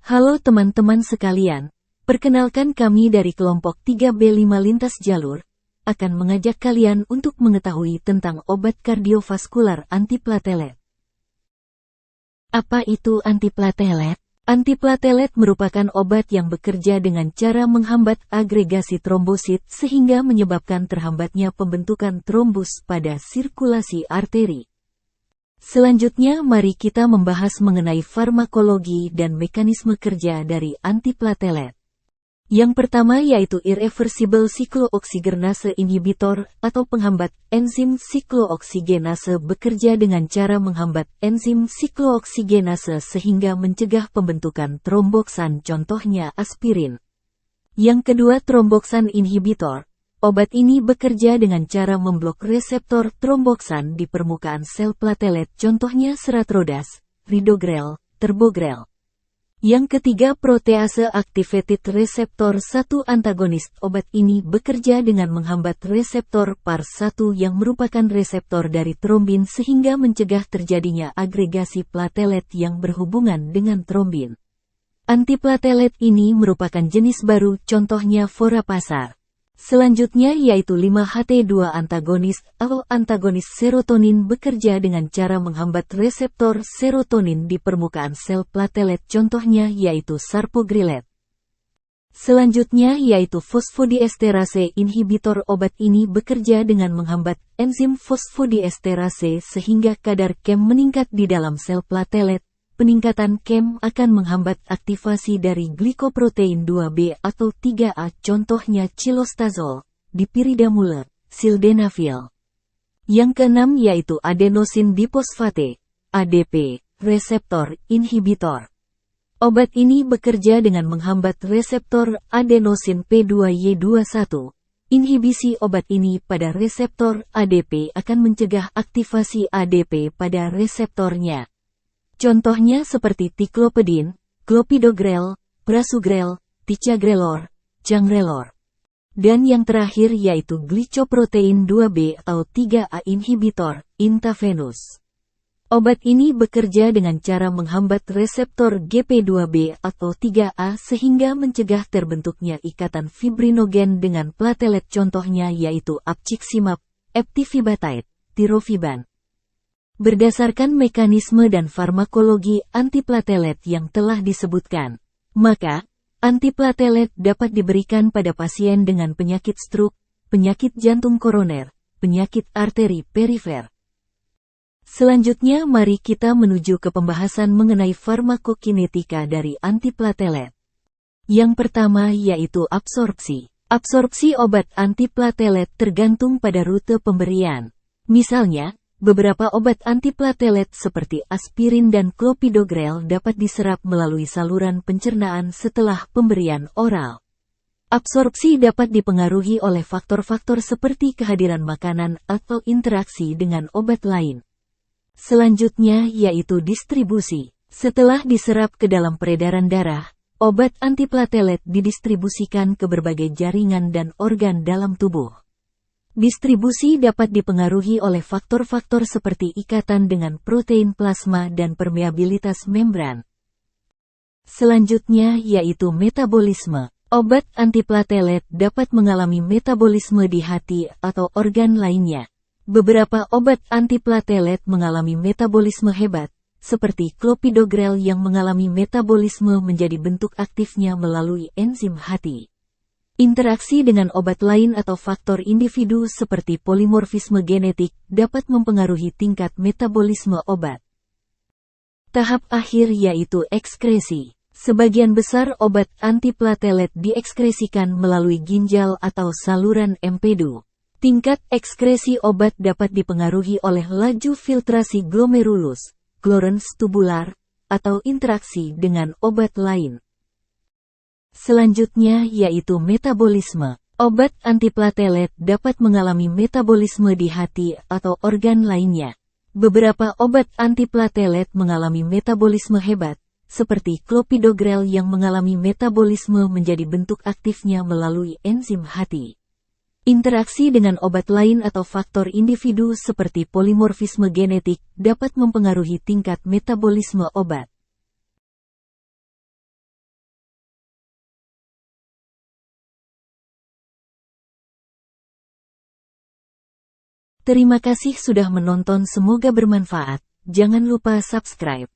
Halo teman-teman sekalian, perkenalkan kami dari kelompok 3B5 Lintas Jalur, akan mengajak kalian untuk mengetahui tentang obat kardiovaskular antiplatelet. Apa itu antiplatelet? Antiplatelet merupakan obat yang bekerja dengan cara menghambat agregasi trombosit sehingga menyebabkan terhambatnya pembentukan trombus pada sirkulasi arteri. Selanjutnya mari kita membahas mengenai farmakologi dan mekanisme kerja dari antiplatelet. Yang pertama yaitu irreversible siklooksigenase inhibitor atau penghambat enzim siklooksigenase bekerja dengan cara menghambat enzim siklooksigenase sehingga mencegah pembentukan tromboksan, contohnya aspirin. Yang kedua tromboksan inhibitor. Obat ini bekerja dengan cara memblok reseptor tromboksan di permukaan sel platelet, contohnya seratrodas, ridogrel, terbogrel. Yang ketiga protease activated receptor 1 antagonis. Obat ini bekerja dengan menghambat reseptor PAR1 yang merupakan reseptor dari trombin sehingga mencegah terjadinya agregasi platelet yang berhubungan dengan trombin. Antiplatelet ini merupakan jenis baru, contohnya Vorapasar. Selanjutnya yaitu 5-HT2 antagonis atau antagonis serotonin bekerja dengan cara menghambat reseptor serotonin di permukaan sel platelet, contohnya yaitu sarpogrilet. Selanjutnya yaitu fosfodiesterase inhibitor. Obat ini bekerja dengan menghambat enzim fosfodiesterase sehingga kadar KEM meningkat di dalam sel platelet. Peningkatan KEM akan menghambat aktivasi dari glikoprotein 2B atau 3A, contohnya cilostazol, dipiridamuler, sildenafil. Yang keenam yaitu adenosin diposfate, ADP, reseptor inhibitor. Obat ini bekerja dengan menghambat reseptor adenosin P2Y21. Inhibisi obat ini pada reseptor ADP akan mencegah aktivasi ADP pada reseptornya. Contohnya seperti tiklopedin, clopidogrel, prasugrel, ticagrelor, cangrelor. Dan yang terakhir yaitu glicoprotein 2B atau 3A inhibitor, intravenous. Obat ini bekerja dengan cara menghambat reseptor GP2B atau 3A sehingga mencegah terbentuknya ikatan fibrinogen dengan platelet, contohnya yaitu apciximab, eptifibatide, tirofiban. Berdasarkan mekanisme dan farmakologi antiplatelet yang telah disebutkan, maka antiplatelet dapat diberikan pada pasien dengan penyakit stroke, penyakit jantung koroner, penyakit arteri perifer. Selanjutnya mari kita menuju ke pembahasan mengenai farmakokinetika dari antiplatelet. Yang pertama yaitu absorpsi. Absorpsi obat antiplatelet tergantung pada rute pemberian. Misalnya, beberapa obat antiplatelet seperti aspirin dan clopidogrel dapat diserap melalui saluran pencernaan setelah pemberian oral. Absorpsi dapat dipengaruhi oleh faktor-faktor seperti kehadiran makanan atau interaksi dengan obat lain. Selanjutnya yaitu distribusi. Setelah diserap ke dalam peredaran darah, obat antiplatelet didistribusikan ke berbagai jaringan dan organ dalam tubuh. Distribusi dapat dipengaruhi oleh faktor-faktor seperti ikatan dengan protein plasma dan permeabilitas membran. Selanjutnya yaitu metabolisme. Obat antiplatelet dapat mengalami metabolisme di hati atau organ lainnya. Beberapa obat antiplatelet mengalami metabolisme hebat, seperti clopidogrel yang mengalami metabolisme menjadi bentuk aktifnya melalui enzim hati. Interaksi dengan obat lain atau faktor individu seperti polimorfisme genetik dapat mempengaruhi tingkat metabolisme obat. Tahap akhir yaitu ekskresi. Sebagian besar obat antiplatelet diekskresikan melalui ginjal atau saluran empedu. Tingkat ekskresi obat dapat dipengaruhi oleh laju filtrasi glomerulus, clearance tubular, atau interaksi dengan obat lain. Selanjutnya yaitu metabolisme. Obat antiplatelet dapat mengalami metabolisme di hati atau organ lainnya. Beberapa obat antiplatelet mengalami metabolisme hebat, seperti clopidogrel yang mengalami metabolisme menjadi bentuk aktifnya melalui enzim hati. Interaksi dengan obat lain atau faktor individu seperti polimorfisme genetik dapat mempengaruhi tingkat metabolisme obat. Terima kasih sudah menonton, semoga bermanfaat. Jangan lupa subscribe.